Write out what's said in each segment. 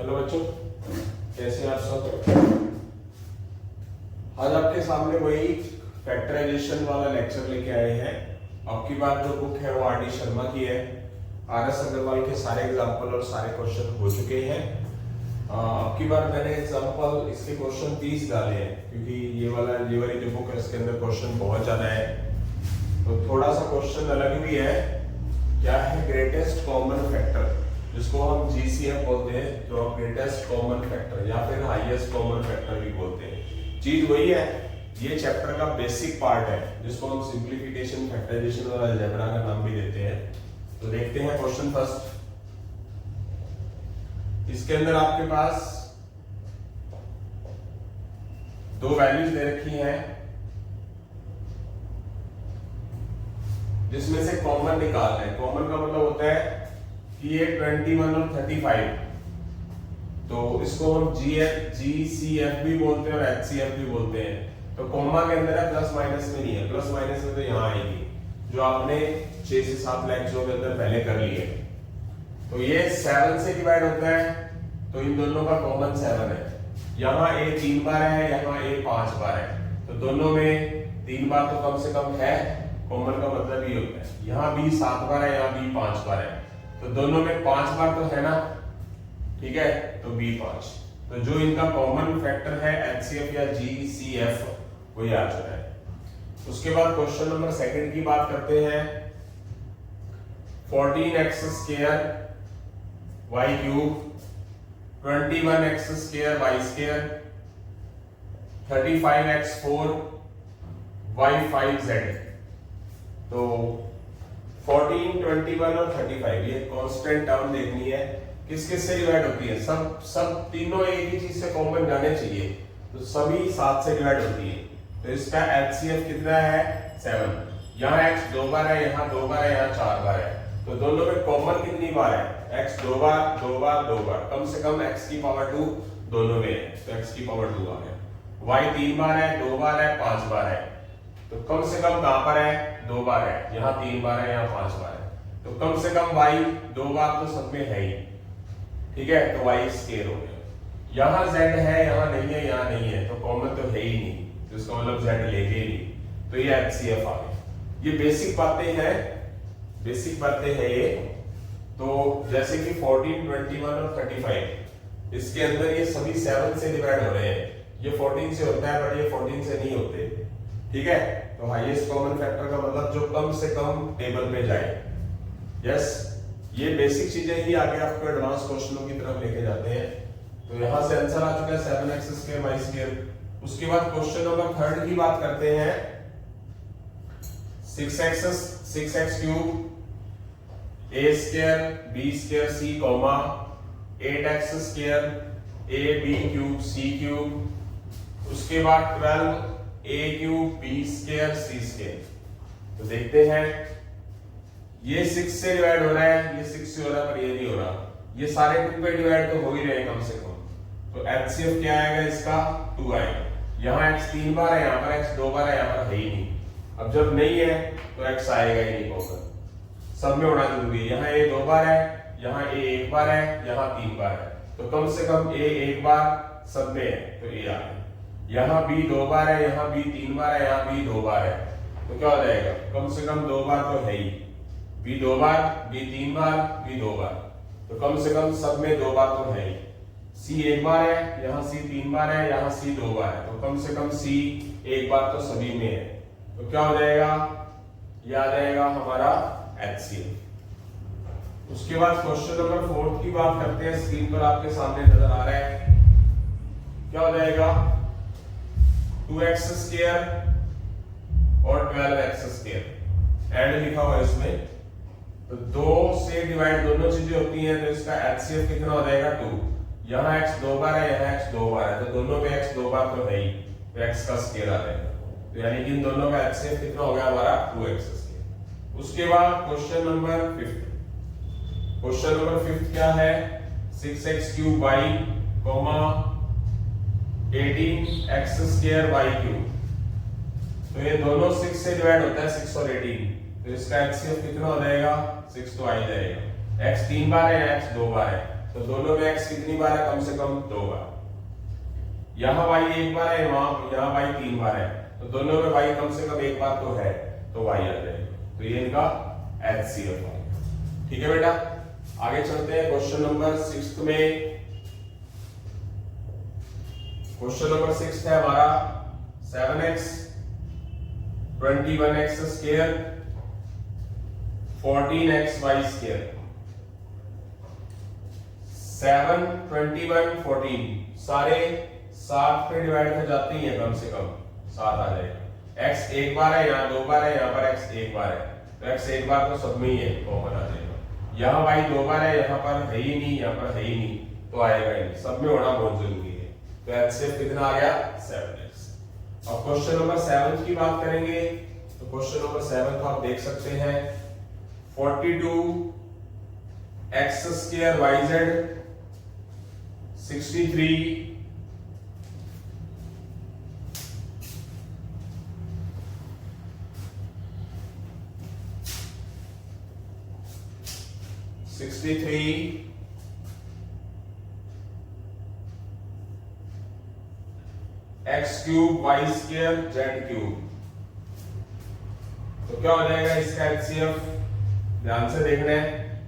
Hello बच्चों, कैसे हैं आप सब। आज आपके सामने वही फैक्टराइजेशन वाला लेक्चर लेके आए हैं। आपकी बात जो बुक है वो आर डी शर्मा की है। आर एस अग्रवाल के सारे एग्जाम्पल और सारे क्वेश्चन हो चुके हैं। आपकी बार मैंने एग्जाम्पल इसके क्वेश्चन 30 डाले हैं, क्योंकि ये वाली जो बुक है इसके अंदर क्वेश्चन बहुत ज्यादा है। तो थोड़ा सा क्वेश्चन अलग भी है। क्या है ग्रेटेस्ट कॉमन फैक्टर, जिसको हम जीसीएफ बोलते हैं, जो ग्रेटेस्ट कॉमन फैक्टर या फिर हाईएस्ट कॉमन फैक्टर भी बोलते हैं। चीज वही है, ये चैप्टर का बेसिक पार्ट है, जिसको हम सिंप्लीफिकेशन, फैक्टराइजेशन और अलजेब्रा का नाम भी देते हैं। तो देखते हैं क्वेश्चन फर्स्ट। इसके अंदर आपके पास दो वैल्यूज दे रखी हैं, जिसमें से कॉमन निकालना है। कॉमन का मतलब होता है कि ये 21 और 35, तो इसको हम जीसीएफ भी बोलते हैं और एचसीएफ भी बोलते हैं। तो कॉमा के अंदर है, प्लस माइनस में नहीं है। प्लस माइनस में तो यहाँ आएगी, जो आपने 6 से 7 लेक्चरों के अंदर पहले कर लिए। तो ये 7 से डिवाइड होता है, तो इन दोनों का कॉमन 7 है। यहाँ a 3 बार है, यहाँ a 5 बार है, तो दोनों में 3 बार तो कम से कम है। कॉमन का मतलब ये होता है। यहाँ b 7 बार है, यहाँ b 5 बार है, तो दोनों में 5 बार तो है ना, ठीक है, तो b 5। तो जो इनका कॉमन फैक्टर है एचसीएफ या जीसीएफ, वो ये आ चुका है। उसके बाद क्वेश्चन नंबर सेकंड की बात करते हैं। 14x square y cube, 21x square y square, 35x4 y 5z। तो 14, 21 और 35 ये कांस्टेंट टर्म देखनी है, किस किस से डिवाइड होती है। सब तीनों एक ही चीज से कॉमन जाने चाहिए, तो सभी 7 से डिवाइड होती है। तो इसका एचसीएफ कितना है 7। यहाँ x 2 बार है, यहाँ 2 बार है, यहाँ 4 बार है, तो दोनों में कॉमन कितनी बार है, x 2 बार 2 बार 2 बार, कम से कम x की पावर 2 दोनों में है, तो x की पावर 2 आ गया। y 3 बार है, 2 बार है, 5 बार है, तो कम से कम कहां पर है, 2 बार है, यहाँ 3 बार है, यहाँ 5 बार है, तो कम से कम y 2 बार तो सब में है ही, ठीक है, तो y स्क्वायर हो गया। यहाँ z है, यहाँ नहीं है, यहाँ नहीं है, तो कॉमन तो है ही नहीं, तो इसका मतलब z लेके ही नहीं, तो ये HCF आ गया। ये बेसिक बातें हैं, बेसिक बातें हैं ये। तो जैसे कि 14, 21 और 35, इसके अंदर ये सभी 7 से डिवाइड हो रहे हैं। ये 14 से होता है, बट ये 14 से नहीं होते, ठीक है। तो हाईएस्ट कॉमन फैक्टर का मतलब जो कम से कम टेबल पे जाए। यस, ये बेसिक चीजें ही आगे आपको एडवांस क्वेश्चनों की तरफ लेके जाते हैं। तो यहां से आंसर आ चुका है 7x स्क्वायर y स्क्वायर। उसके बाद क्वेश्चन नंबर थर्ड की बात करते हैं। 6x cube a square b square c comma 8x square a b cube c cube, उसके बाद 12 a cube b square c square. तो देखते हैं, ये 6 से डिवाइड हो रहा है, ये 6 से हो रहा है, पर ये नहीं हो रहा। ये सारे 2 पे डिवाइड तो हो ही रहे कम से कम, तो एचसीएफ क्या आएगा इसका 2 आएगा। यहाँ x 3 बार है, यहाँ पर x 2 बार है, यहाँ पर है ही नहीं। अब जब नहीं है तो x आएगा ही नहीं, कॉमन सब में होना जरूरी है। यहाँ a 2 बार है, यहाँ a 1 बार है, यहाँ 3 बार है, तो कम से कम a 1 बार सब में है, तो a आ गया। यहाँ b 2 बार है, यहाँ b 3 बार है, यहाँ b 2 बार है, तो क्या हो जाएगा, कम से कम 2 बार तो है ही। b 2 बार, b 3 बार, b 2 बार, तो कम से कम सब में 2 बार तो है ही। c 1 बार है, यहाँ c 3 बार है, यहाँ c 2 बार है, तो कम से कम c 1 बार तो सभी में है, तो क्या हो जाएगा, ये आ जाएगा हमारा HCF। उसके बाद क्वेश्चन नंबर 4 की बात करते हैं। स्क्रीन पर आपके सामने नजर आ रहा है, क्या हो जाएगा 2x स्क्वायर और 12x स्क्वायर एंड लिखा हुआ है इसमें, तो 2 से डिवाइड दोनों चीजें होती हैं, तो इसका HCF कितना हो जाएगा 2। यहाँ x 2 बार है, यहाँ x 2 बार है, तो दोनों में x 2 बार तो है ही, तो x का स्क्वायर आ जाएगा, तो यानी कि इन दोनों का HCF कितना हो गया हमारा 2x स्क्वायर। उसके बाद क्वेश्चन नंबर 5। क्वेश्चन नंबर 5 क्या है, 6x cube y comma 18x square y cube. तो ये दोनों 6 से डिवाइड होता है, 6 और 18, तो इसका HCF कितना हो जाएगा 6 तो आ ही जाएगा। x 3 बार है, x 2 बार है, तो दोनों में x कितनी बार है, कम से कम 2 बार। यहाँ y एक बार है, यहाँ y 3 बार है, तो दोनों में y कम से कम एक बार तो है, तो y आ जाएगा। तो ये इनका HCF है। ठीक है बेटा, आगे चलते हैं क्वेश्चन नंबर 6 में। क्वेश्चन नंबर 6 है हमारा 7x 21x square 14xy square. 7 21 14 सारे 7 पे डिवाइड हो जाते ही है, कम से कम 7 आ जाएगा। x एक बार है, यहाँ 2 बार है, यहाँ पर x एक बार है, तो x एक बार तो सब में ही है, कॉमन आ जाएगा। यहाँ y 2 बार है, यहाँ पर है ही नहीं, यहाँ पर है ही नहीं, तो आएगा ही नहीं, सब में होना बहुत जरूरी है। तो HCF कितना आ गया, 7x। अब क्वेश्चन नंबर 7 की बात करेंगे, तो क्वेश्चन नंबर 7 को आप देख सकते हैं 42x square yz 63 x cube y square z cube. तो क्या हो जाएगा इसका HCF, ध्यान से देखना है।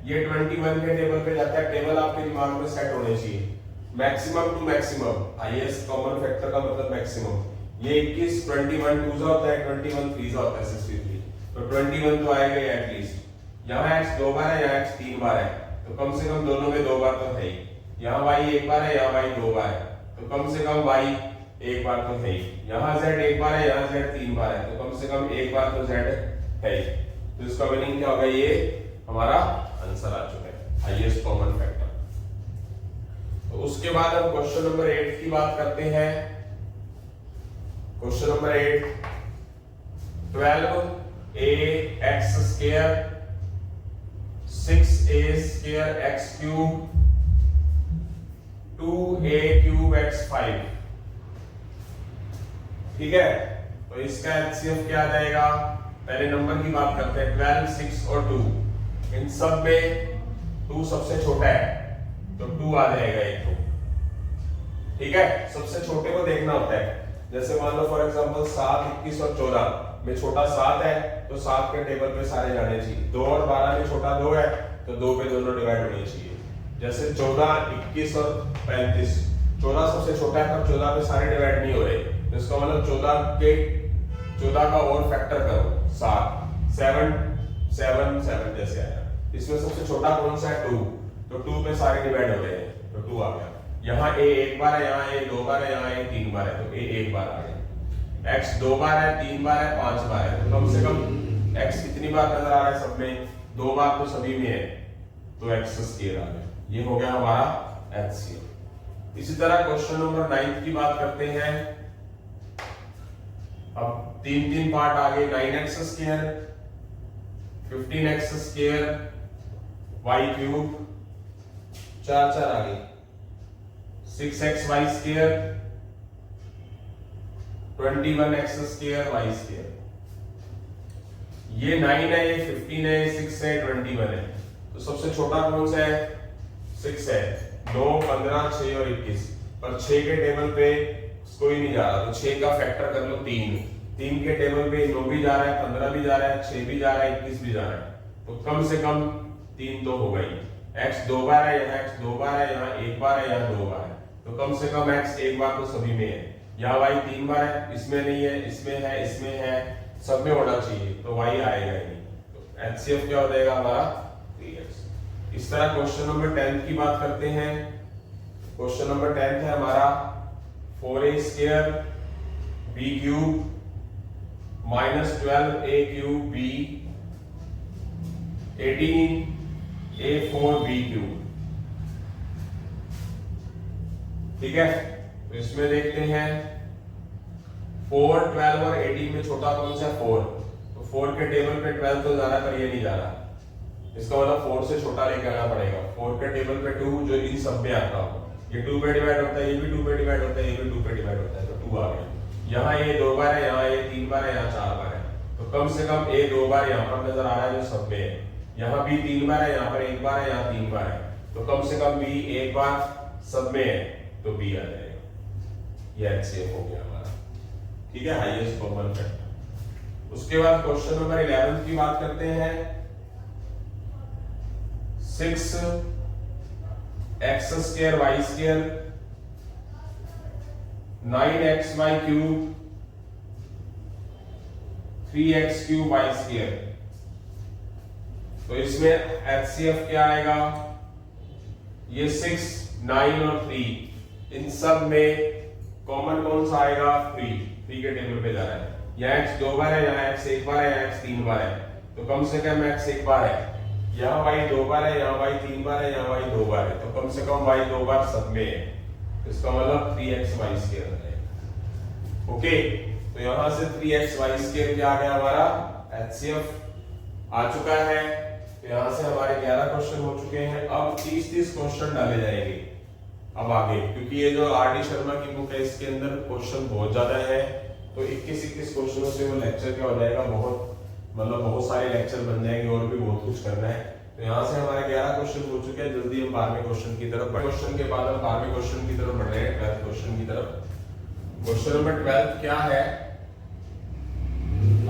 ये 21 के टेबल पे जाता है, टेबल आपके दिमाग में सेट होने चाहिए, maximum to maximum, highest common factor का मतलब मैक्सिमम। ये 21 21 2 होता है, 21 3 होता है 63, तो 21 तो आएगा एटलीस्ट। यहाँ x 2 बार है, यहाँ x 3 बार है, तो कम से कम दोनों में 2 बार तो है ही। यहाँ y एक बार है, यहाँ y 2 बार है, तो कम से कम y एक बार तो है ही। यहाँ z एक बार है, यहाँ z 3 बार है, तो कम से कम एक बार तो z है ही। तो इसका मीनिंग क्या होगा, ये हमारा आंसर आ चुका है, हाईएस्ट कॉमन फैक्टर। तो उसके बाद हम क्वेश्चन नंबर 8 की बात करते हैं। Question number 8 12ax square 6a square x cube 2a cube x 5। ठीक है, तो इसका HCF क्या आ जाएगा, पहले नंबर की बात करते हैं। 12 6 और 2, इन सब में 2 सबसे छोटा है, तो 2 आ जाएगा एक तो। ठीक है, सबसे छोटे को देखना होता है। जैसे मान लो फॉर एग्जांपल 7 21 और 14 में छोटा 7 है, तो 7 के टेबल पे सारे जाने चाहिए। 2 और 12 में छोटा 2 है, तो 2 पे दोनों डिवाइड होने चाहिए। जैसे 14 21 और 35, 14 सबसे छोटा है, पर 14 पे सारे डिवाइड नहीं हो रहे, तो इसका मतलब 14 का और फैक्टर करो 7 7 7 7 जैसे आया। इसमें सबसे छोटा कौन सा है, 2, तो 2 पे सारे डिवाइड हो रहे हैं, तो 2 आ गया। यहाँ a एक बार है, यहाँ a 2 बार है, यहाँ a 3 बार है, तो a एक बार आ गया। x 2 बार है, 3 बार है, 5 बार है, तो कम से कम x कितनी बार नजर आ रहा है, सब में 2 बार तो सभी में है, तो x स्क्वायर आ गया। ये हो गया हमारा HCF। इसी तरह क्वेश्चन नंबर 9 की बात करते हैं। अब 3 पार्ट आगे, 9x square 15x square y cube 4 आगे 6xy square 21x square y square. ये 9 है, ये 15 है, 6 है, 21 है, तो सबसे छोटा कौन सा है, 6 है। 9 15 6 और 21, पर 6 के टेबल पे कोई नहीं जा रहा, तो 6 का फैक्टर कर लो 3 के टेबल पे 9 भी जा रहा है, 15 भी जा रहा है, 6 भी जा रहा है, 21 भी जा रहा है, तो कम से कम 3 तो होगा ही। x 2 बार है, यहाँ x 2 बार है, यहाँ 1 बार है, यहाँ 2 बार है, तो कम से कम x एक बार तो सभी में है। यहाँ y 3 बार है, इसमें नहीं है, इसमें है, इसमें है, सब में होना चाहिए, तो y आएगा ही नहीं। तो HCF क्या हो जाएगा हमारा, 3x। इस तरह क्वेश्चन नंबर 10 की बात करते हैं। क्वेश्चन नंबर 10 है हमारा 4a square b cube minus 12a cube b 18a4 b cube. ठीक है, तो इसमें देखते हैं 4 12 और 18 में छोटा कौन सा है, 4, तो 4 के टेबल पे 12 तो जा रहा है, पर ये नहीं जा रहा, इसका मतलब 4 से छोटा लेके आना पड़ेगा। 4 के टेबल पे 2 जो इन सब में आता हो, ये 2 पे डिवाइड होता है, ये भी 2 पे डिवाइड होता है, ये भी 2 पे डिवाइड होता है, तो 2 आ गया। यहाँ ये 2 बार है, यहाँ ये 3 बार है, यहाँ 4 बार है, तो कम से कम a 2 बार यहाँ पर नजर आ रहा है जो सब में है। यहाँ भी 3 बार है, यहाँ पर 1 बार है, यहाँ 3 बार है, तो कम से कम बी एक बार सब में है तो बी आ जाएगा, ये एचसीएफ हो गया हमारा, ठीक है, हाईएस्ट कॉमन फैक्टर। उसके बाद क्वेश्चन नंबर 11 की बात करते हैं। 6x² y² 9xy cube 3x³ y²। तो इसमें एचसीएफ क्या आएगा, ये 6, 9 और 3 इन सब में कॉमन कौन सा आएगा, 3 के टेबल पे जा रहा है। यहाँ x 2 बार है, यहाँ x 1 बार है, यहाँ x 3 बार है, तो कम से कम x 1 बार है, यहाँ y 2 बार है, यहाँ y 3 बार है, यहाँ y 2 बार है, तो कम से कम y 2 बार सब में है, इसका मतलब 3xy² आ जाएगा। ओके, तो यहाँ से 3xy² क्या आ गया हमारा, एचसीएफ आ चुका है। तो यहाँ से हमारे 11 क्वेश्चन हो चुके हैं। अब 30 क्वेश्चन डाले जाएंगे अब आगे, क्योंकि ये जो आर डी शर्मा की बुक है इसके अंदर क्वेश्चन बहुत ज्यादा है, तो 21 क्वेश्चनों से वो लेक्चर क्या हो जाएगा, बहुत सारे लेक्चर बन जाएंगे और भी बहुत कुछ करना है। तो यहाँ से हमारे 11 क्वेश्चन हो चुके हैं। जल्दी हम 12वें क्वेश्चन की तरफ, क्वेश्चन के बाद हम 12वें क्वेश्चन की तरफ बढ़ रहे हैं, 12th क्वेश्चन की तरफ। क्वेश्चन नंबर 12 क्या है,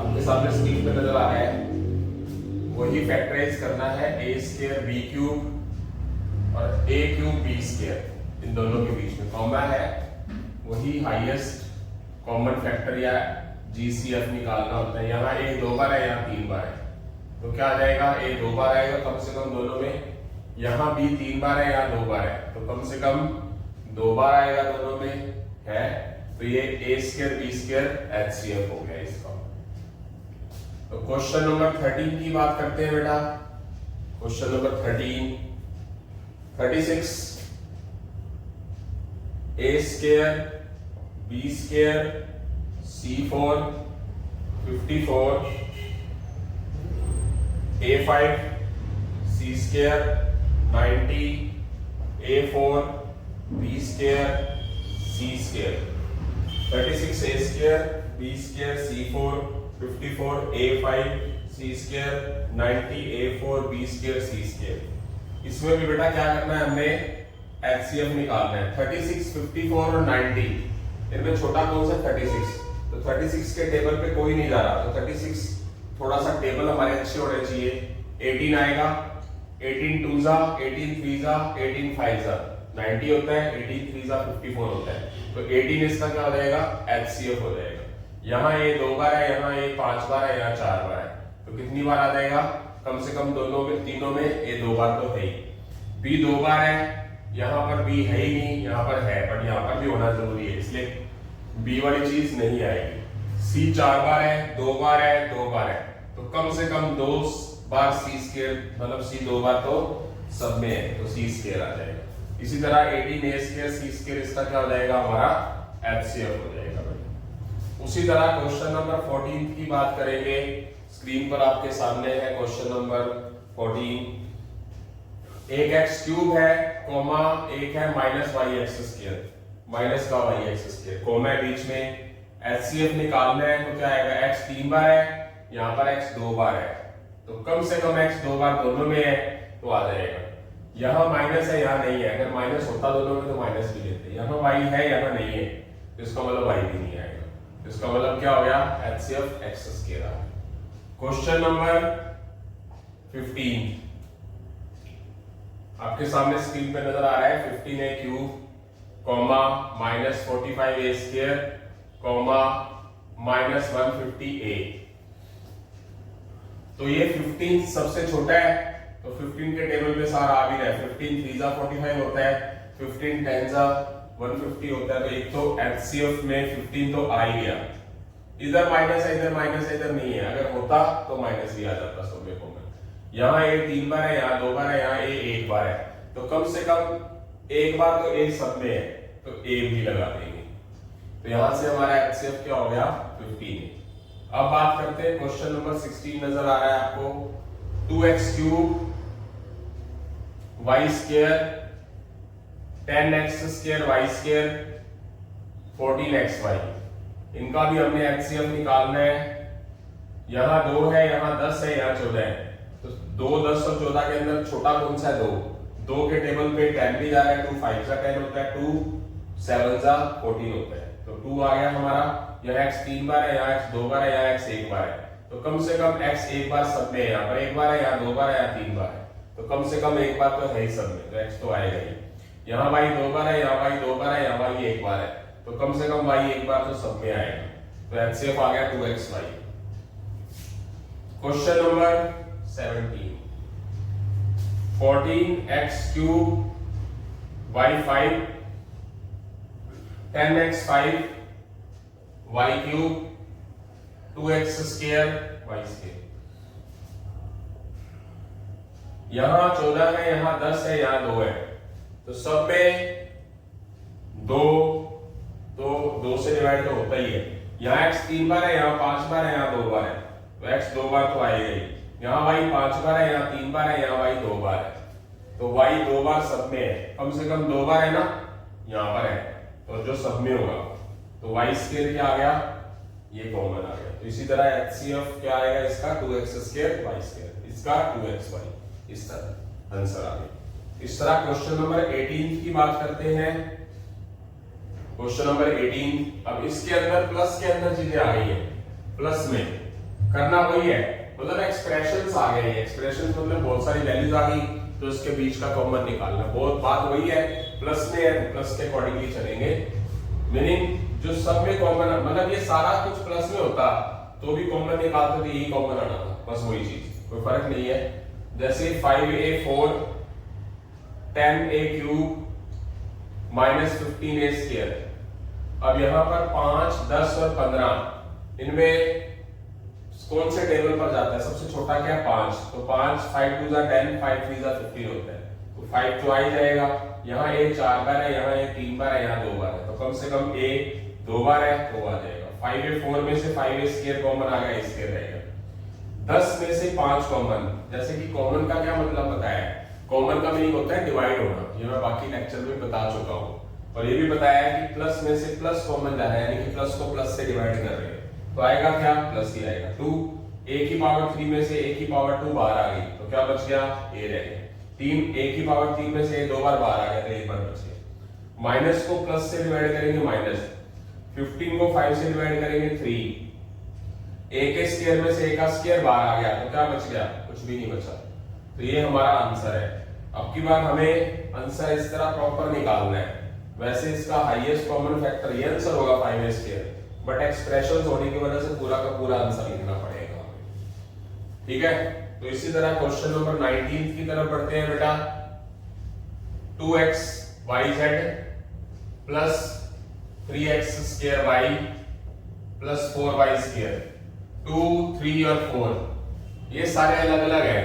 आपके सामने स्क्रीन पे नजर आ रहा है, वही फैक्टराइज करना है a² b³ और a³ b², इन दोनों के बीच में कॉमा है, वही हाईएस्ट कॉमन फैक्टर या जीसीएफ निकालना होता है। यहाँ a 2 बार है, यहाँ 3 बार है, तो क्या आ जाएगा, a 2 बार आएगा कम से कम दोनों में, यहाँ b 3 बार है, यहाँ 2 बार है, तो कम से कम 2 बार आएगा दोनों में है, तो ये a² b² HCF हो गया इसका। तो क्वेश्चन नंबर 13 की बात करते हैं बेटा। Question number 13, 36 a² b² c4 54 a5 c² 90 a4 b² c²। 36 a² b² c4 54 a5 c² 90 a4 b² c²। इसमें भी बेटा क्या करना है, हमने एचसीएफ निकालना है। 36, 54 और 90 इनमें छोटा कौन सा, 36, तो 36 के टेबल पे कोई नहीं जा रहा, तो 36 थोड़ा सा टेबल हमारे अच्छे होने चाहिए। 18 आएगा, 18 2 जा, 18 3 जा, 18 5 जा 90 होता है, 18 3 जा 54 होता है, तो 18 इसका क्या हो जाएगा, एचसीएफ हो जाएगा। यहाँ ये 2 बार है, यहाँ ये 5 बार है, यहाँ 4 बार है, तो कितनी बार आ जाएगा, कम से कम दोनों में, तीनों में ये 2 बार तो है ही। बी 2 बार है, यहाँ पर बी है ही नहीं, यहाँ पर है, पर यहाँ पर भी होना जरूरी है, इसलिए बी वाली चीज नहीं आएगी। सी 4 बार है, 2 बार है, 2 बार है, तो कम से कम 2 बार c², मतलब सी 2 बार तो सब में है, तो c² आ जाएगा। इसी तरह 18 a² c², इसका क्या हो जाएगा, हमारा एचसीएफ हो जाएगा। उसी तरह क्वेश्चन नंबर 14 की बात करेंगे। स्क्रीन पर आपके सामने है क्वेश्चन नंबर 14। एक x³ है, कोमा एक है -y² माइनस का y² कोमा है बीच में, एचसीएफ निकालना है, तो क्या आएगा, x 3 बार है, यहाँ पर x 2 बार है, तो कम से कम x 2 बार दोनों में है, तो आ जाएगा। यहाँ माइनस है, यहाँ नहीं है, अगर माइनस होता दोनों में तो माइनस भी लेते, यहाँ y है, यहाँ नहीं है, तो इसका मतलब y भी नहीं आएगा, तो इसका मतलब क्या हो गया, एचसीएफ x² आ गया। क्वेश्चन नंबर 15 आपके सामने स्क्रीन पे नजर आ रहा है। 15a³ comma -45 a² comma -150a। तो ये 15 सबसे छोटा है, तो 15 के टेबल पे सारा आ भी रहा है। 15 3 जा 45 होता है, 15 10 जा 150 होता है, तो एक तो एचसीएफ में 15 तो आ ही गया। इधर माइनस है, इधर माइनस है, इधर नहीं है, अगर होता तो माइनस भी आ जाता सब में कॉमन। यहाँ a 3 बार है, यहाँ 2 बार है, यहाँ a 1 बार है, तो कम से कम एक बार तो a सब में है, तो a भी लगा देंगे। तो यहां से हमारा एचसीएफ क्या हो गया, 15। अब बात करते हैं क्वेश्चन नंबर 16 नजर आ रहा है आपको। 2x³ y² 10x² y² 14xy, इनका भी हमने एचसीएफ निकालना है। यहाँ 2 है, यहाँ 10 है, यहाँ 14 है, तो 2 10 और 14 के अंदर छोटा कौन सा है, 2 2 के टेबल पे 10 भी जा रहा है, 2 5 जा 10 होता है, 2 7 जा 14 होता है। तो 2 आ गया हमारा, यहाँ x 3 बार है, यहाँ x 2 बार है, यहाँ x 1 बार है। तो कम से कम x 1 बार सब में है, यहाँ पर 1 बार है, यहाँ 2 बार है, यहाँ 3 बार है। तो कम से कम 1 बार तो है ही सब में, तो x तो आएगा ही। यहाँ y 2 बार है, यहाँ y 2 बार है, यहाँ y 1 बार है। तो कम से कम y 1 बार तो सब में आएगा। तो HCF आ गया 2xy। Question number 17, 14x cube y 5, 10x 5 y cube, 2x square y square. यहां 14 है, यहां 10 है, यहां 2 है। तो सब में 2 से डिवाइड तो होता ही है। यहाँ x 3 बार है, यहाँ 5 बार है, यहाँ 2 बार है। तो x 2 बार तो आएगा ही। यहाँ y 5 बार है, यहाँ 3 बार है, यहाँ y 2 बार है। तो y 2 बार सब में है, कम से कम 2 बार है ना, यहाँ पर है। तो जो सब में होगा तो y स्क्वायर क्या आ गया, ये कॉमन आ गया। तो इसी तरह HCF क्या आएगा इसका, 2x स्क्वायर y स्क्वायर, इसका 2xy। इस तरह आंसर आ गया। इस तरह क्वेश्चन नंबर 18 की बात करते हैं। क्वेश्चन नंबर 18, अब इसके अंदर प्लस के अंदर चीजें आ गई है। प्लस में करना वही है, मतलब एक्सप्रेशंस आ गए। एक्सप्रेशंस मतलब बहुत सारी वैल्यूज आ गई, तो इसके बीच का कॉमन निकालना। बहुत बात वही है, प्लस में है तो प्लस के अकॉर्डिंगली चलेंगे। मीनिंग जो सब में कॉमन, मतलब ये सारा कुछ प्लस में होता तो भी कॉमन निकालते तो यही कॉमन आना था, बस वही चीज, कोई फर्क नहीं है। जैसे 5a4 10a cube -15a square. अब यहां पर 5, 10 और 15, इनमें कौन से टेबल पर जाता है, सबसे छोटा क्या है 5। तो 5 5 2 10, 5 3 15 होता है। तो 5 तो आ ही जाएगा। यहाँ a 4 बार है, यहाँ a 3 बार है, यहाँ 2 बार है। तो कम से कम a 2 बार है तो आ जाएगा। 5a4 में से 5a स्क्वायर कॉमन आ गया, स्क्वायर रहेगा। 10 में से 5 कॉमन, जैसे कि कॉमन का क्या मतलब बताया है, कॉमन का मीनिंग होता है डिवाइड होना। ये मैं बाकी लेक्चर में बता चुका हूँ। और ये भी बताया है कि प्लस में से प्लस कॉमन जा रहा है, यानी कि प्लस को प्लस से डिवाइड कर रहे हैं। तो आएगा क्या, प्लस ही आएगा। 2 a की पावर 3 में से a की पावर 2 बाहर आ गई, तो क्या बच गया, a रह गया। 3 a की पावर 3 में से 2 बार बाहर आ गया, तो 1 बार बच गया। माइनस को प्लस से डिवाइड करेंगे माइनस, 15 को 5 से डिवाइड करेंगे 3, a के स्क्वायर में से a का स्क्वायर बाहर आ गया, तो क्या बच गया, कुछ भी नहीं बचा। तो ये हमारा आंसर है। अब की बार हमें आंसर इस तरह प्रॉपर निकालना है। वैसे इसका हाईएस्ट कॉमन फैक्टर ये आंसर होगा 5a स्क्वायर, बट एक्सप्रेशंस होने की वजह से पूरा का पूरा आंसर लिखना पड़ेगा, ठीक है। तो इसी तरह क्वेश्चन नंबर 19 की तरफ बढ़ते हैं बेटा। 2x yz plus 3x square y plus 4y square, 2, 3 और 4 ये सारे अलग अलग है।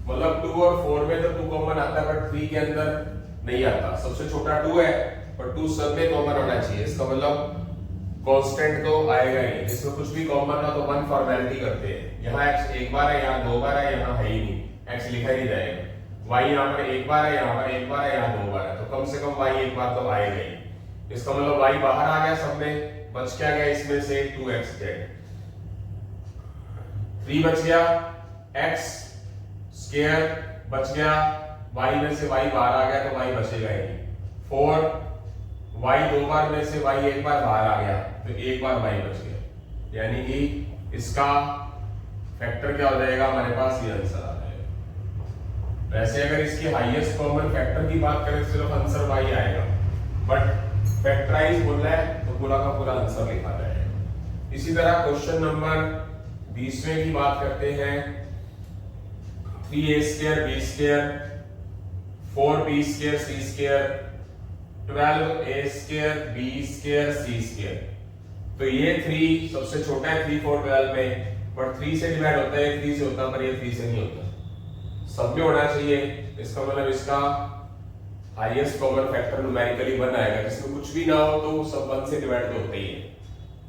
मतलब 2 और 4 में तो 2 कॉमन आता है, बट 3 के अंदर नहीं आता। सबसे छोटा 2 है, पर 2 सब में कॉमन होना चाहिए। इसका मतलब कांस्टेंट तो आएगा ही, इसमें कुछ भी कॉमन ना तो 1 फॉर्मेलिटी करते हैं। यहाँ x 1 बार है, यहाँ 2 बार है, यहाँ है ही नहीं, x लिखा ही जाएगा। y यहाँ पर 1 बार है, यहाँ पर 1 बार है, यहाँ 2 बार है। तो कम से कम y 1 बार तो आएगा ही। इसका मतलब y बाहर आ गया सब में, बच क्या गया इसमें से 2xz, 3 बच गया, x स्क्वायर बच गया, y में से y बाहर आ गया तो y बचेगा ही। 4 y 2 बार में से y 1 बार बाहर आ गया तो 1 बार y बच गया, यानी कि इसका फैक्टर क्या हो जाएगा हमारे पास, ये आंसर आ जाएगा। वैसे अगर इसकी हाईएस्ट कॉमन फैक्टर की बात करें सिर्फ आंसर y आएगा, बट फैक्टराइज बोल रहा है तो पूरा का पूरा आंसर लिखा जाएगा। इसी तरह क्वेश्चन नंबर 20वें की बात करते हैं। 3a square b square, 4b square c square, 12a square b square c square. तो ये 3 सबसे छोटा है, 3 4 12 में, बट 3 से डिवाइड होता है, 3 से होता है, पर ये 3 से नहीं होता। सब में होना चाहिए। इसका मतलब इसका हाईएस्ट कॉमन फैक्टर न्यूमेरिकली 1 आएगा। जिसमें कुछ भी ना हो तो सब 1 से डिवाइड तो होते ही है।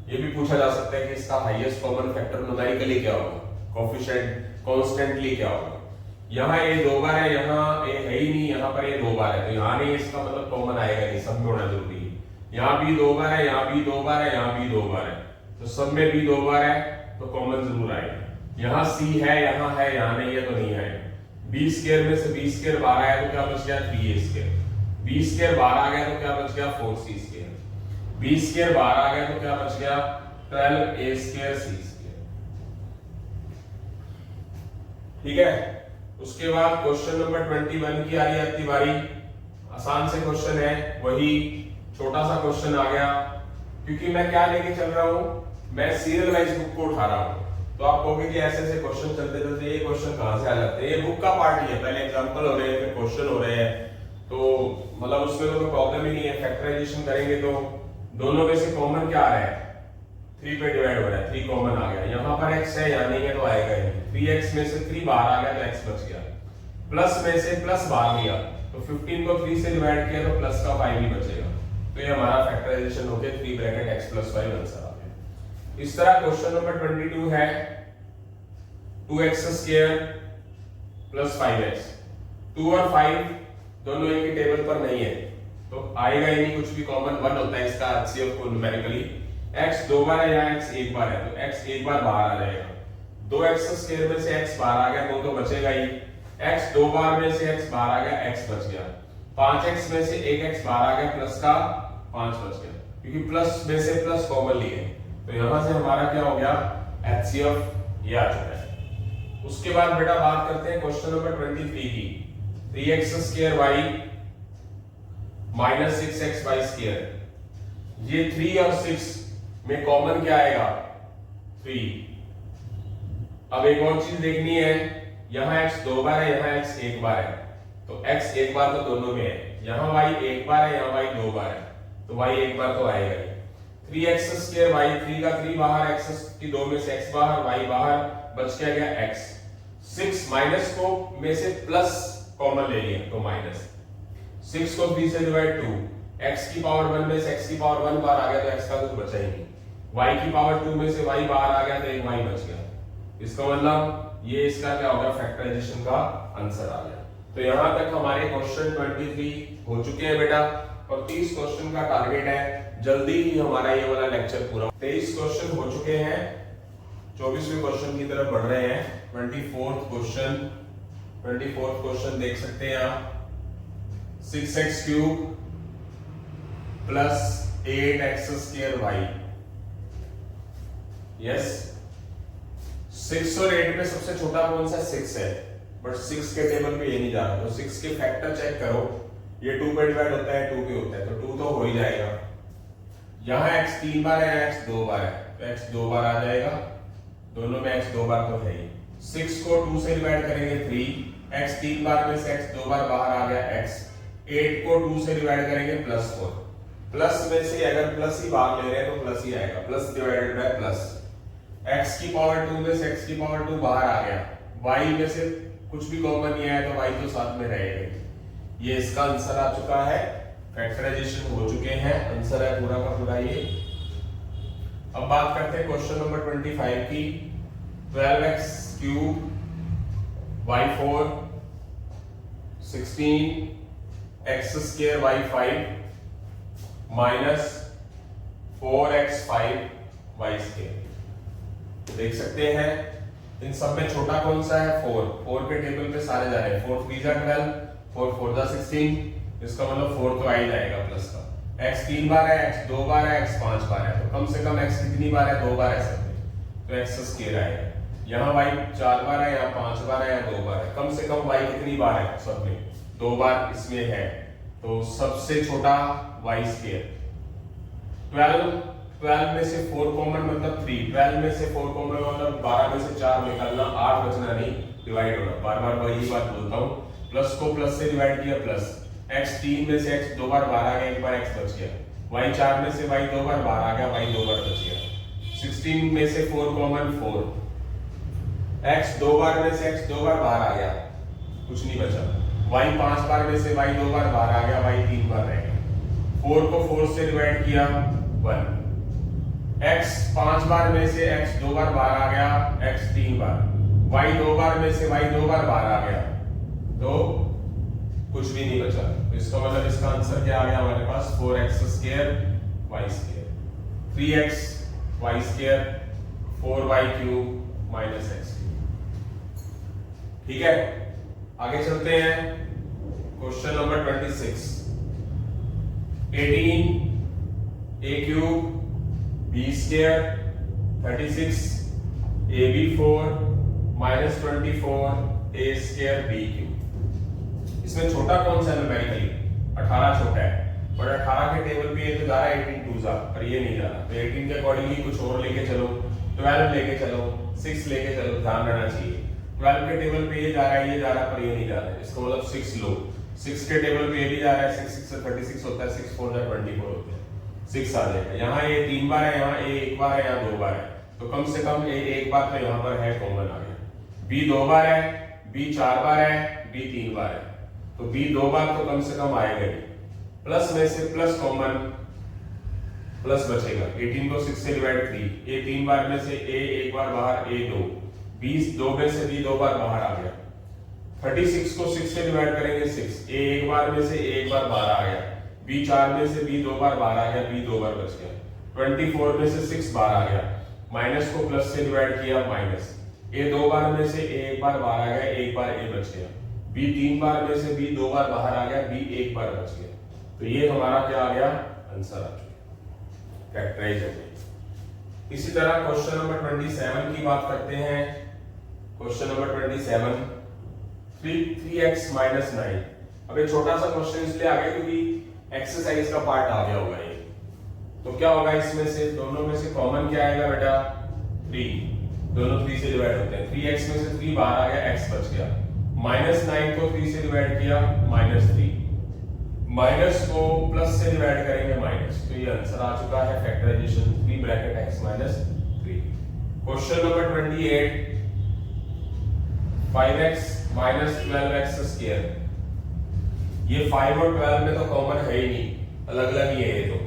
ये भी पूछा जा सकता है कि इसका हाईएस्ट कॉमन फैक्टर न्यूमेरिकली क्या होगा, कोएफिशिएंट कांस्टेंटली क्या होगा। यहाँ a 2 बार है, यहाँ a है ही नहीं, यहाँ पर a 2 बार है, तो यहाँ नहीं, इसका मतलब कॉमन आएगा नहीं, सब में होना जरूरी है। यहाँ भी 2 बार है, यहाँ भी 2 बार है, यहाँ भी 2 बार है, तो सब में भी 2 बार है तो कॉमन जरूर आएगा। यहाँ c है, यहाँ नहीं है तो नहीं आएगा। बी स्क्वायर में से बी स्क्वायर बाहर आया तो क्या बच गया 3a स्क्वायर, बी स्क्वायर बाहर आ गया तो क्या बच गया 4c स्क्वायर, बी स्क्वायर बाहर आ गया तो क्या बच गया 12a स्क्वायर c स्क्वायर। ठीक है, उसके बाद क्वेश्चन नंबर 21 की आ रही है बारी। आसान से क्वेश्चन है, वही छोटा सा क्वेश्चन आ गया, क्योंकि मैं क्या लेके चल रहा हूं, मैं सीरियल वाइज बुक को उठा रहा हूं। तो आप कहोगे कि ऐसे ऐसे क्वेश्चन चलते चलते ये क्वेश्चन कहां से आ जाते हैं, ये बुक का पार्ट ही है, पहले एग्जांपल हो रहे हैं फिर क्वेश्चन हो रहे हैं, तो मतलब उसमें तो कोई प्रॉब्लम ही नहीं है। फैक्टराइजेशन करेंगे तो दोनों में से कॉमन क्या आ रहा है, 3 पे डिवाइड हो रहा है, 3 कॉमन आ गया, यहां पर x है यहां नहीं है तो आएगा ही नहीं। 3x में से 3 बाहर आ गया तो x बच गया, प्लस में से प्लस बाहर गया तो 15 को 3 से डिवाइड किया तो प्लस का 5 ही बचेगा, तो ये हमारा फैक्टराइजेशन हो गया 3 ब्रैकेट x + 5 आंसर आ गया। इस तरह क्वेश्चन नंबर 22 है 2x² + 5x, 2 और 5 दोनों एक ही टेबल पर नहीं है तो आएगा ही नहीं, कुछ भी कॉमन 1 होता है इसका HCF को न्यूमेरिकली। x 2 बार है या x 1 बार है तो x 1 बार बाहर आ जाएगा, 2x² में से x बाहर आ गया 2 तो बचेगा ही, x 2 बार में से x बाहर आ गया x बच गया, 5x में से 1x बाहर आ गया प्लस का 5 बच गया, क्योंकि प्लस में से प्लस कॉमन लिए तो यहां से हमारा क्या हो गया HCF ये आ चुका है। उसके बाद बेटा बात करते हैं क्वेश्चन नंबर 23 की, 3x² y - 6xy², ये 3 और 6 में कॉमन क्या आएगा 3। अब एक और चीज देखनी है, यहां x 2 बार है यहां x 1 बार है, तो x 1 बार तो दोनों में है, यहां y 1 बार है यहां y 2 बार है तो y 1 बार तो आएगा ही। 3x² y 3 का 3 बाहर, x की 2 में से x बाहर y बाहर, बच क्या गया x। 6 माइनस को में से प्लस कॉमन ले लिया तो माइनस, 6 को 3 से डिवाइड 2, x की पावर 1 में से x की पावर 1 बाहर आ गया तो x का कुछ बचा ही नहीं, y की पावर 2 में से y बाहर आ गया तो एक y बच गया। इसका मतलब ये इसका क्या होगा फैक्टराइजेशन का आंसर आ गया। तो यहां तक हमारे क्वेश्चन 23 हो चुके हैं बेटा, और 30 क्वेश्चन का टारगेट है, जल्दी ही हमारा ये वाला लेक्चर पूरा। 23 क्वेश्चन हो चुके हैं, 24वें क्वेश्चन की तरफ बढ़ रहे हैं। 24th क्वेश्चन देख सकते हैं आप, 6x³ + 8x² y। यस, 6 और 8 में सबसे छोटा कौन सा 6 है, बट 6 के टेबल पे ये नहीं जा रहा, तो 6 के फैक्टर चेक करो, ये 2 पे डिवाइड होता है 2 पे होता है तो 2 तो हो ही जाएगा। यहां x 3 बार है या x 2 बार है तो x 2 बार आ जाएगा, दोनों में x 2 बार तो है ही। 6 को 2 से डिवाइड करेंगे 3, x 3 बार में से x 2 बार बाहर आ गया x, 8 को 2 से डिवाइड करेंगे +4, प्लस में से अगर प्लस ही बाहर ले रहे हैं तो प्लस ही आएगा, plus divided by plus. x की पावर 2 में से x की पावर 2 बाहर आ गया, y में से कुछ भी कॉमन नहीं आया तो y तो साथ में रहेगा। ये इसका आंसर आ चुका है, फैक्टराइजेशन हो चुके हैं, आंसर है पूरा का पूरा ये। अब बात करते हैं क्वेश्चन नंबर 25 की, 12x³ y4 16x² y5 -4x5 y²। देख सकते हैं इन सब में छोटा कौन सा है 4 के टेबल पे सारे जा रहे हैं, 4 3 जा 12, 4 4 जा 16, इसका मतलब 4 तो आ ही जाएगा प्लस का। x 3 बार है, x 2 बार है, x 5 बार है, तो कम से कम x कितनी बार है 2 बार है सब में, तो x² आएगा। यहाँ y 4 बार है, यहाँ 5 बार है, यहाँ 2 बार है, कम से कम y कितनी बार है सब में 2 बार इसमें है, तो सबसे छोटा y²। 12 में से 4 कॉमन मतलब 3, 12 में से 4 कॉमन मतलब 12 में से 4 निकालना, 8 बचना नहीं, डिवाइड होना, बार बार वही बात बोलता हूँ, प्लस को प्लस से डिवाइड किया प्लस, x 3 में से x 2 बार बाहर आ गया, एक बार x बच गया, y 4 में से y 2 बार बाहर आ गया, y 2 बार बच गया, 16 में से 4 कॉमन 4, x 2 बार में से x 2 बार बाहर आ गया, कुछ नहीं बचा, y 5 बार में से y 2 बार बाहर आ गया, y 3 बार रह गया, 4 को 4 से डिवाइड किया 1, x 5 बार में से x 2 बार बाहर आ गया, x 3 बार, y 2 बार में से y 2 बार बाहर आ गया, तो कुछ भी नहीं बचा, तो इसका मतलब इसका आंसर क्या आ गया हमारे पास 4x² y², 3x y² 4y³ -x³। ठीक है, आगे चलते हैं question number 26। 18 a cube b square 36 ab4 minus 24 a square b cube. इसमें छोटा कौन सा न्यूमेरिकली? 18 छोटा है, बट 18 के टेबल पे ये तो जा रहा है 18 टू जा, पर ये नहीं जा रहा, तो 18 के अकॉर्डिंगली कुछ और लेके चलो, 12 लेके चलो, 6 लेके चलो, ध्यान रहना चाहिए। 12 के टेबल पे ये जा रहा है, ये जा रहा है, पर ये नहीं जा रहा है, इसका मतलब 6 लो। 6 के टेबल पे ये भी जा रहा है, 6 से 36 होता है, 6 4 जा 24 होता है, 6 आ जाएगा। यहाँ ये 3 बार है, यहाँ a 1 बार है, यहाँ 2 बार है, तो कम से कम a 1 बार तो यहाँ पर है, कॉमन आ गया। b 2 बार है, b 4 बार है, b 3 बार है, तो b 2 बार तो कम से कम आएगा ही। प्लस में से प्लस कॉमन, प्लस बचेगा। 18 को 6 से डिवाइड 3, a 3 बार में से a 1 बार बाहर, a 2, 20 2 में से b 2 बार बाहर आ गया। 36 को 6 से डिवाइड करेंगे 6, a 1 बार में से a 1 बार बाहर आ गया, b 4 में से b 2 बार बाहर आ गया, b 2 बार बच गया। 24 में से 6 बाहर आ गया, माइनस को प्लस से डिवाइड किया माइनस, a 2 बार में से a 1 बार बाहर आ गया, 1 बार a बच गया, b 3 बार में से b 2 बार बाहर आ गया, b 1 बार बच गया। तो ये हमारा क्या आ गया? आंसर आ चुका, फैक्टराइज हो गया। इसी तरह क्वेश्चन नंबर 27 की बात करते हैं। Question number 27, 3x minus 9। अब एक छोटा सा क्वेश्चन इसलिए आ गया क्योंकि एक्सरसाइज का पार्ट आ गया होगा ये। तो क्या होगा इसमें से, दोनों में से कॉमन क्या आएगा बेटा? 3, दोनों 3 से डिवाइड होते हैं, 3x में से 3 बाहर आ गया, x बच गया, माइनस 9 को 3 से डिवाइड किया माइनस 3, माइनस को प्लस से डिवाइड करेंगे माइनस, तो ये आंसर आ चुका है factorization 3 bracket x minus 3। Question number 28, 5x minus 12x square. ये 5 और 12 में तो कॉमन है ही नहीं, अलग अलग ही है ये तो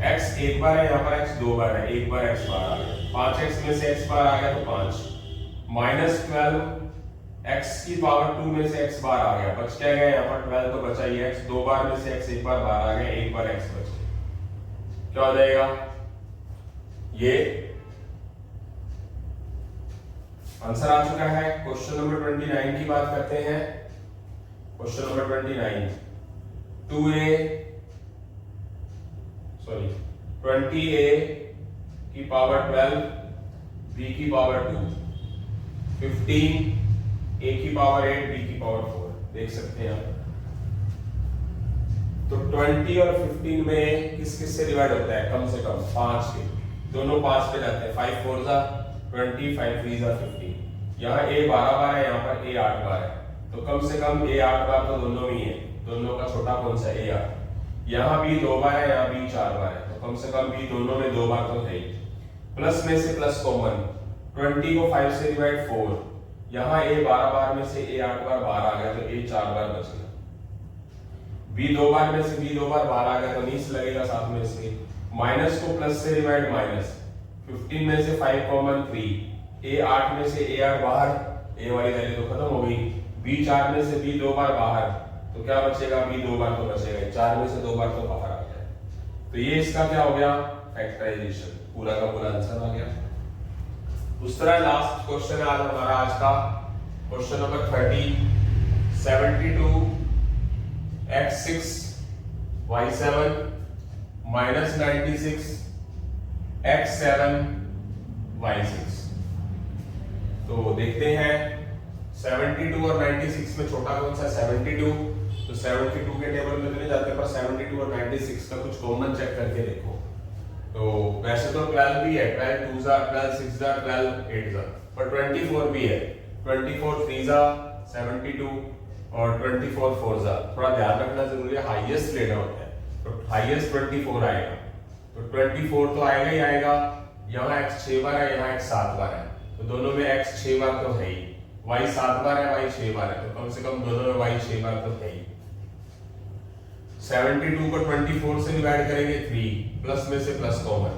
x 1 बार है, यहाँ पर x 2 बार है, 1 बार x बार आ गया, 5x में से x बार आ गया तो 5, माइनस 12 x की पावर 2 में से x बार आ गया, बच क्या गया यहाँ पर 12 तो बचा ही x, 2 बार में से x 1 बार बाहर आ गया, 1 बार x बच गया, क्या हो जाएगा? ये आंसर आ चुका है। क्वेश्चन नंबर 29 की बात करते हैं। क्वेश्चन नंबर 29, 20a की पावर 12 b की पावर 2, 15 a की पावर 8 b की पावर 4, देख सकते हैं आप। तो 20 और 15 में किस किस से डिवाइड होता है? कम से कम 5 के, दोनों 5 पे जाते हैं, 5 4 जा 20, 5 3 जा 15। यहाँ a 12 बार है, यहाँ पर a 8 बार है, तो कम से कम a 8 बार तो दोनों में ही है, दोनों का छोटा कौन सा? a 8। यहाँ b 2 बार है, यहाँ b 4 बार है, तो कम से कम b दोनों में 2 बार तो है ही। प्लस में से प्लस कॉमन, 20 को 5 से डिवाइड 4, यहाँ a 12 बार में से a 8 बार बाहर आ गया, तो a 4 बार बच गया, b 2 बार में से b 2 बार बाहर आ गया, तो नीस लगेगा साथ में इसके, माइनस को प्लस से डिवाइड माइनस, 15 में से 5 कॉमन 3, a 8 में से a 8 बाहर, a वाली वैल्यू तो खत्म हो गई, b 4 में से b 2 बार बाहर, तो क्या बचेगा? b 2 बार तो बचेगा, 4 में से 2 बार तो बाहर आ गया, तो ये इसका क्या हो गया? फैक्टराइजेशन, पूरा का पूरा आंसर आ गया। उस तरह लास्ट क्वेश्चन है आज हमारा आज का, question number 30, 72 x6 y7 minus 96 x7 y6। तो देखते हैं 72 और 96 में छोटा कौन सा? 72, तो 72 के टेबल में तो नहीं जाते, पर 72 और 96 का कुछ कॉमन चेक करके देखो। तो वैसे तो 12 भी है, 12 2 जा 12 6 जा 12 8 जा, पर 24 भी है, 24 3 जा 72 और 24 4 जा। थोड़ा ध्यान रखना जरूरी है, हाईएस्ट लेना होता है, तो हाईएस्ट 24 आएगा, तो 24 तो आएगा ही आएगा। यहाँ x 6 बार है, यहाँ x 7 बार है, तो दोनों में x 6 बार तो है ही, y 7 बार है, y 6 बार है, तो कम से कम दोनों में y 6 बार तो है ही। 72 को 24 से डिवाइड करेंगे 3, प्लस में से प्लस कॉमन,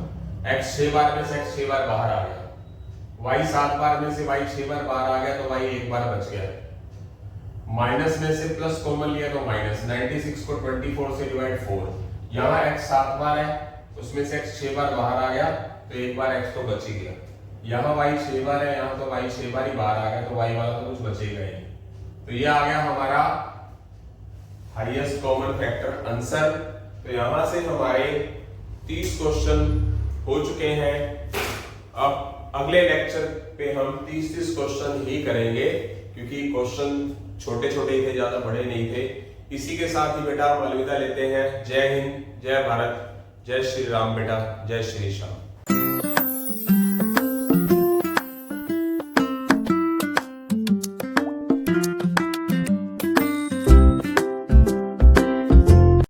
x 6 बार में से x 6 बार बाहर आ गया, y 7 बार में से y 6 बार बाहर आ गया, तो y 1 बार बच गया, माइनस में से प्लस कॉमन लिया तो माइनस, 96 को 24 से डिवाइड 4, यहाँ x 7 बार है, उसमें से x 6 बार बाहर आ गया, तो 1 बार x तो बच ही गया, यहाँ y 6 बार है, यहाँ तो y 6 बार ही बाहर आ गया, तो y वाला तो कुछ बचेगा ही, तो ये आ गया हमारा हाईएस्ट कॉमन फैक्टर आंसर। तो यहां से हमारे 30 क्वेश्चन हो चुके हैं। अब अगले लेक्चर पे हम 30 क्वेश्चन ही करेंगे, क्योंकि क्वेश्चन छोटे छोटे ही थे, ज्यादा बड़े नहीं थे। इसी के साथ ही बेटा हम अलविदा लेते हैं। जय हिंद, जय भारत, जय श्री राम बेटा, जय श्री श्याम।